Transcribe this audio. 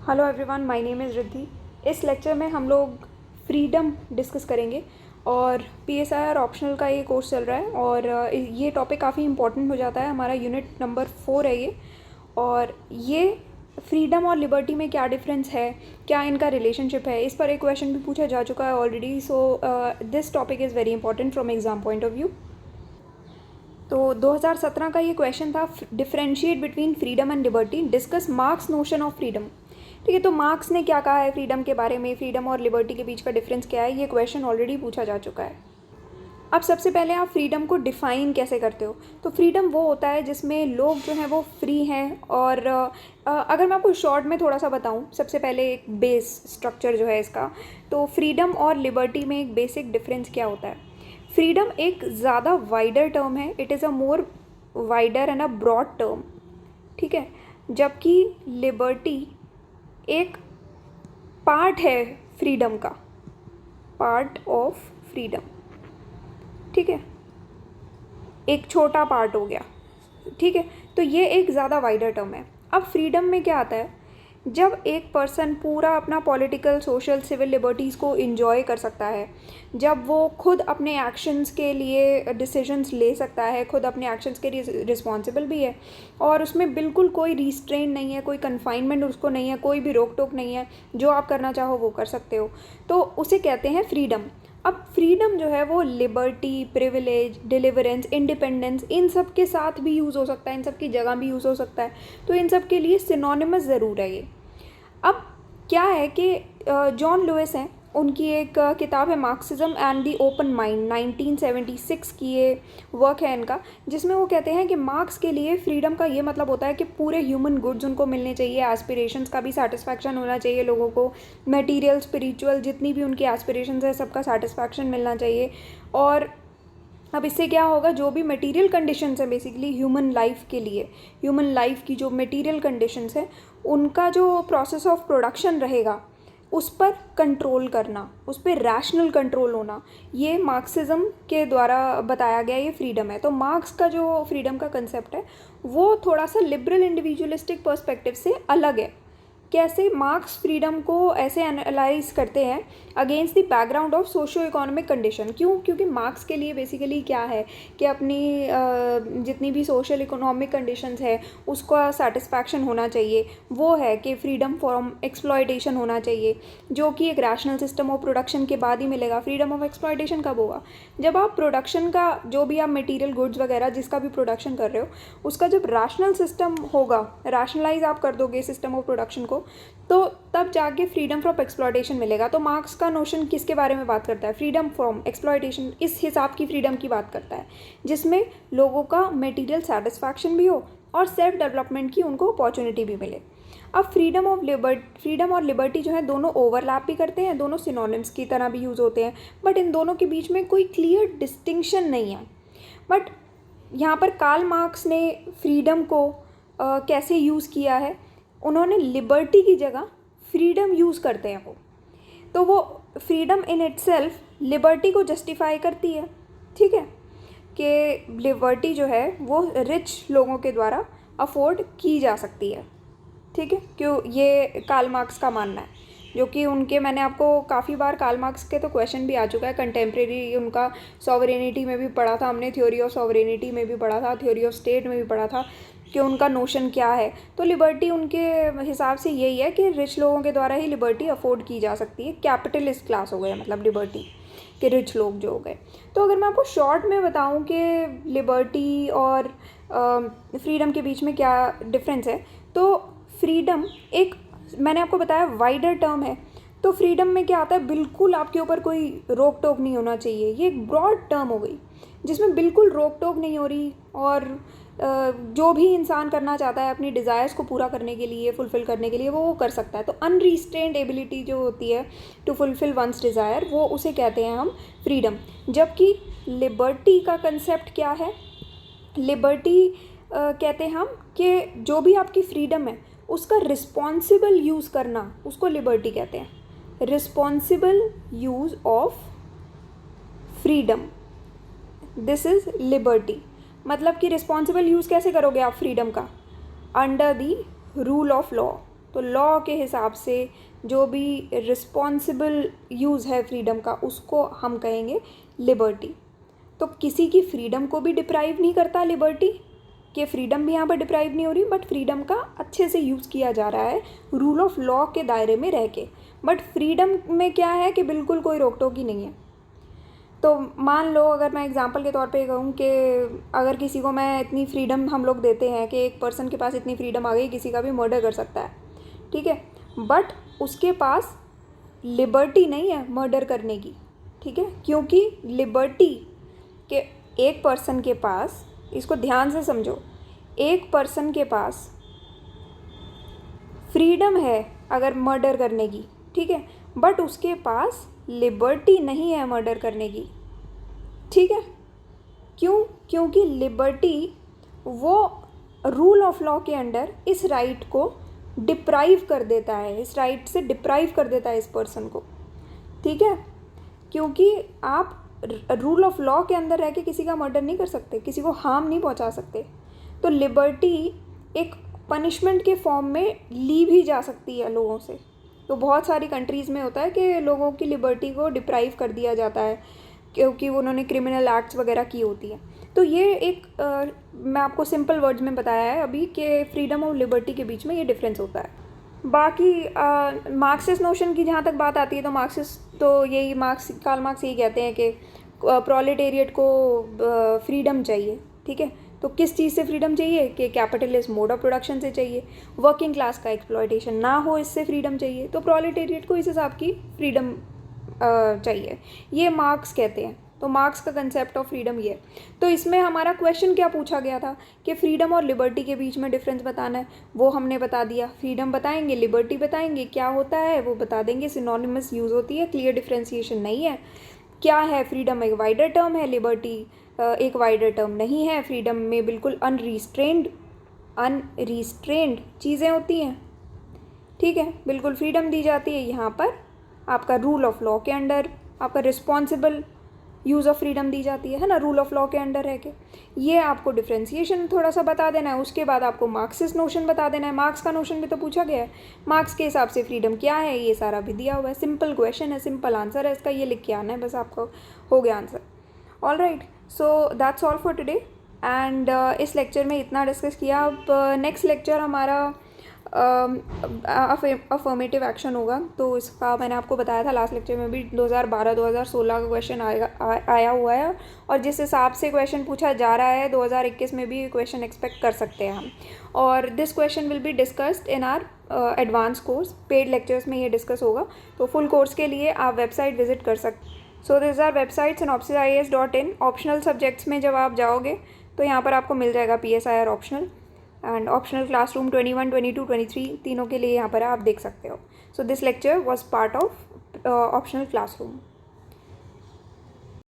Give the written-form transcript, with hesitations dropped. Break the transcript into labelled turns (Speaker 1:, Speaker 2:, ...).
Speaker 1: Hello everyone, my name is Riddhi. इस lecture में हम लोग फ्रीडम डिस्कस करेंगे और पीएसआई ऑप्शनल का ये कोर्स चल रहा है और ये टॉपिक काफ़ी इंपॉर्टेंट हो जाता है। हमारा यूनिट नंबर 4 है ये। और ये फ्रीडम और लिबर्टी में क्या डिफरेंस है, क्या इनका रिलेशनशिप है, इस पर एक क्वेश्चन भी पूछा जा चुका है already. So this topic is very important from exam point of view. तो 2017 का ये क्वेश्चन था, differentiate between freedom and liberty, discuss marks notion of freedom. ठीक है, तो मार्क्स ने क्या कहा है फ्रीडम के बारे में, फ्रीडम और लिबर्टी के बीच का डिफरेंस क्या है, ये क्वेश्चन ऑलरेडी पूछा जा चुका है। अब सबसे पहले आप फ्रीडम को डिफ़ाइन कैसे करते हो। तो फ्रीडम वो होता है जिसमें लोग जो हैं वो फ्री हैं। और अगर मैं आपको शॉर्ट में थोड़ा सा बताऊं, सबसे पहले एक बेस स्ट्रक्चर जो है इसका, तो फ्रीडम और लिबर्टी में एक बेसिक डिफरेंस क्या होता है। फ्रीडम एक ज़्यादा वाइडर टर्म है, it is a more wider and a broad term. ठीक है, जबकि लिबर्टी एक पार्ट है फ्रीडम का, पार्ट ऑफ फ्रीडम। ठीक है, एक छोटा पार्ट हो गया। ठीक है, तो ये एक ज़्यादा वाइडर टर्म है। अब फ्रीडम में क्या आता है, जब एक पर्सन पूरा अपना पॉलिटिकल, सोशल, सिविल लिबर्टीज़ को इंजॉय कर सकता है, जब वो खुद अपने एक्शंस के लिए डिसीजंस ले सकता है, खुद अपने एक्शंस के लिए रिस्पॉन्सिबल भी है और उसमें बिल्कुल कोई रिस्ट्रेन नहीं है, कोई कन्फाइनमेंट उसको नहीं है, कोई भी रोक टोक नहीं है, जो आप करना चाहो वो कर सकते हो, तो उसे कहते हैं फ्रीडम। अब फ्रीडम जो है वो लिबर्टी, प्रिविलेज, डिलीवरेंस, इंडिपेंडेंस, इन सब के साथ भी यूज़ हो सकता है, इन सब की जगह भी यूज़ हो सकता है, तो इन सब के लिए सिनोनिमस ज़रूर है ये। अब क्या है कि जॉन लुइस हैं, उनकी एक किताब है Marxism and the open mind, 1976 की ये वर्क है इनका, जिसमें वो कहते हैं कि मार्क्स के लिए फ्रीडम का ये मतलब होता है कि पूरे ह्यूमन गुड्स उनको मिलने चाहिए, एस्पिरेशंस का भी सेटिस्फैक्शन होना चाहिए लोगों को, मटेरियल, स्पिरिचुअल, जितनी भी उनकी एस्पिरेशंस है सबका सेटिस्फैक्शन मिलना चाहिए। और अब इससे क्या होगा, जो भी मटेरियल कंडीशंस हैं बेसिकली ह्यूमन लाइफ के लिए, ह्यूमन लाइफ की जो मटेरियल कंडीशंस हैं उनका जो प्रोसेस ऑफ प्रोडक्शन रहेगा उस पर कंट्रोल करना, उस पर रैशनल कंट्रोल होना, ये मार्क्सिज्म के द्वारा बताया गया ये फ्रीडम है। तो मार्क्स का जो फ्रीडम का कंसेप्ट है वो थोड़ा सा लिबरल इंडिविजुअलिस्टिक पर्सपेक्टिव से अलग है। कैसे मार्क्स फ्रीडम को ऐसे एनालाइज करते हैं against the background of socio economic condition. क्यों? क्योंकि मार्क्स के लिए बेसिकली क्या है कि अपनी जितनी भी सोशल इकोनॉमिक कंडीशंस है उसका सेटिस्फैक्शन होना चाहिए। वो है कि फ्रीडम फ्रॉम एक्सप्लॉयटेशन होना चाहिए, जो कि एक रैशनल सिस्टम ऑफ प्रोडक्शन के बाद ही मिलेगा। फ्रीडम ऑफ एक्सप्लॉयटेशन कब होगा? जब आप प्रोडक्शन का, जो भी आप मटीरियल गुड्स वगैरह जिसका भी प्रोडक्शन कर रहे हो, उसका जब रैशनल सिस्टम होगा, रैशनलाइज आप कर दोगे सिस्टम ऑफ प्रोडक्शन को, तो तब जाके फ्रीडम फ्रॉम एक्सप्लॉयटेशन मिलेगा। तो मार्क्स का नोशन किसके बारे में बात करता है? फ्रीडम फ्रॉम एक्सप्लॉयटेशन, इस हिसाब की फ्रीडम की बात करता है जिसमें लोगों का मटेरियल सेटिस्फैक्शन भी हो और सेल्फ डेवलपमेंट की उनको अपॉर्चुनिटी भी मिले। अब फ्रीडम और लिबर्टी जो है दोनों ओवरलैप भी करते हैं, दोनों सिनोनिम्स की तरह भी यूज़ होते हैं, बट इन दोनों के बीच में कोई क्लियर डिस्टिंक्शन नहीं है। बट यहाँ पर कार्ल मार्क्स ने फ्रीडम को कैसे यूज़ किया है, उन्होंने लिबर्टी की जगह फ्रीडम यूज़ करते हैं तो वो फ्रीडम इन इटसेल्फ लिबर्टी को जस्टिफाई करती है। ठीक है, कि लिबर्टी जो है वो रिच लोगों के द्वारा अफोर्ड की जा सकती है। ठीक है, क्यों? ये कार्ल मार्क्स का मानना है, जो कि उनके, मैंने आपको काफ़ी बार कार्ल मार्क्स के तो क्वेश्चन भी आ चुका है, कंटेम्प्रेरी उनका सॉवरेनिटी में भी पढ़ा था हमने, थ्योरी ऑफ सॉवरेनिटी में भी पढ़ा था, थ्योरी ऑफ स्टेट में भी पढ़ा था कि उनका नोशन क्या है। तो लिबर्टी उनके हिसाब से यही है कि रिच लोगों के द्वारा ही लिबर्टी अफोर्ड की जा सकती है। कैपिटलिस्ट क्लास हो गए मतलब लिबर्टी के रिच लोग जो हो गए। तो अगर मैं आपको शॉर्ट में बताऊं कि लिबर्टी और फ्रीडम के बीच में क्या डिफरेंस है, तो फ्रीडम एक, मैंने आपको बताया, वाइडर टर्म है। तो फ्रीडम में क्या आता है, बिल्कुल आपके ऊपर कोई रोक टोक नहीं होना चाहिए। ये एक ब्रॉड टर्म हो गई जिसमें बिल्कुल रोक टोक नहीं हो रही और जो भी इंसान करना चाहता है अपनी डिज़ायर्स को पूरा करने के लिए, फुलफ़िल करने के लिए, वो कर सकता है। तो अनरिस्ट्रेंड एबिलिटी जो होती है टू फुलफ़िल वंस डिज़ायर, वो उसे कहते हैं हम फ्रीडम। जबकि लिबर्टी का कंसेप्ट क्या है, लिबर्टी कहते हैं हम कि जो भी आपकी फ्रीडम है उसका रिस्पॉन्सिबल यूज़ करना, उसको लिबर्टी कहते हैं। Responsible use of freedom, this is liberty. मतलब कि रिस्पॉन्सिबल यूज़ कैसे करोगे आप फ्रीडम का? Under the rule of law, तो लॉ के हिसाब से जो भी रिस्पॉन्सिबल यूज़ है फ्रीडम का उसको हम कहेंगे लिबर्टी। तो किसी की फ्रीडम को भी डिप्राइव नहीं करता लिबर्टी, कि फ्रीडम भी यहाँ पर डिप्राइव नहीं हो रही, बट फ्रीडम का अच्छे से यूज़ किया जा रहा है रूल ऑफ लॉ के दायरे में रह के। बट फ्रीडम में क्या है कि बिल्कुल कोई रोक टोक ही नहीं है। तो मान लो अगर मैं एग्जांपल के तौर पे कहूँ कि अगर किसी को मैं इतनी फ्रीडम हम लोग देते हैं कि एक पर्सन के पास इतनी फ्रीडम आ गई किसी का भी मर्डर कर सकता है, ठीक है, बट उसके पास लिबर्टी नहीं है मर्डर करने की, ठीक है, क्योंकि लिबर्टी के एक पर्सन के पास, इसको ध्यान से समझो, एक पर्सन के पास फ्रीडम है अगर मर्डर करने की, ठीक है, बट उसके पास लिबर्टी नहीं है मर्डर करने की, ठीक है। क्यों? क्योंकि लिबर्टी वो रूल ऑफ लॉ के अंडर इस राइट को डिप्राइव कर देता है, इस राइट से डिप्राइव कर देता है इस पर्सन को, ठीक है, क्योंकि आप रूल ऑफ लॉ के अंदर रह के किसी का मर्डर नहीं कर सकते, किसी को हार्म नहीं पहुंचा सकते। तो लिबर्टी एक पनिशमेंट के फॉर्म में ली भी जा सकती है लोगों से। तो बहुत सारी कंट्रीज़ में होता है कि लोगों की लिबर्टी को डिप्राइव कर दिया जाता है क्योंकि उन्होंने क्रिमिनल एक्ट्स वगैरह की होती है। तो ये एक मैं आपको सिंपल वर्ड्स में बताया है अभी कि फ्रीडम और लिबर्टी के बीच में ये डिफरेंस होता है। बाकी मार्क्सिस्ट नोशन की जहाँ तक बात आती है तो मार्क्सिस्ट तो यही कार्ल मार्क्स यही कहते हैं कि प्रोलेटेरिएट को फ्रीडम चाहिए, ठीक है। तो किस चीज़ से फ्रीडम चाहिए कि कैपिटलिस्ट मोड ऑफ प्रोडक्शन से चाहिए, वर्किंग क्लास का एक्सप्लॉयटेशन ना हो, इससे फ्रीडम चाहिए। तो प्रोलेटेरिएट को इस हिसाब की फ्रीडम चाहिए, ये मार्क्स कहते हैं। तो मार्क्स का कंसेप्ट ऑफ फ्रीडम ये है। तो इसमें हमारा क्वेश्चन क्या पूछा गया था कि फ्रीडम और लिबर्टी के बीच में डिफरेंस बताना है, वो हमने बता दिया। फ्रीडम बताएंगे, लिबर्टी बताएंगे, क्या होता है वो बता देंगे, सिनोनिमस यूज़ होती है, क्लियर डिफ्रेंसिएशन नहीं है। क्या है फ्रीडम एक वाइडर टर्म है, लिबर्टी एक वाइडर टर्म नहीं है। फ्रीडम में बिल्कुल अनरिस्ट्रेंड चीज़ें होती हैं, ठीक है, बिल्कुल फ्रीडम दी जाती है। यहाँ पर आपका रूल ऑफ लॉ के अंडर आपका रिस्पॉन्सिबल यूज़ ऑफ फ्रीडम दी जाती है ना, रूल ऑफ लॉ के अंडर रह के। ये आपको डिफ्रेंसिएशन थोड़ा सा बता देना है। उसके बाद आपको मार्क्सिस्ट नोशन बता देना है। मार्क्स का नोशन भी तो पूछा गया है, मार्क्स के हिसाब से फ्रीडम क्या है, ये सारा भी दिया हुआ है। सिंपल क्वेश्चन है, सिंपल आंसर है इसका, ये लिख के आना है बस, आपको हो गया answer. All right, so that's all for today and इस लेक्चर में इतना डिस्कस किया। अब नेक्स्ट लेक्चर हमारा अफर्मेटिव एक्शन होगा। तो इसका मैंने आपको बताया था लास्ट लेक्चर में भी 2012-2016 का क्वेश्चन आया हुआ है, और जिस हिसाब से क्वेश्चन पूछा जा रहा है 2021 में भी क्वेश्चन एक्सपेक्ट कर सकते हैं हम। और this question will be discussed in are advance course, paid lectures में ये डिस्कस होगा। तो फुल कोर्स के लिए आप वेबसाइट विजिट कर सकते। So this our website synopsisias.in। Optional subjects में जब आप जाओगे तो यहाँ पर आपको मिल जाएगा PSIR optional and optional classroom 21, 22, 23 तीनों के लिए यहाँ पर आप देख सकते हो। So this lecture was part of optional classroom.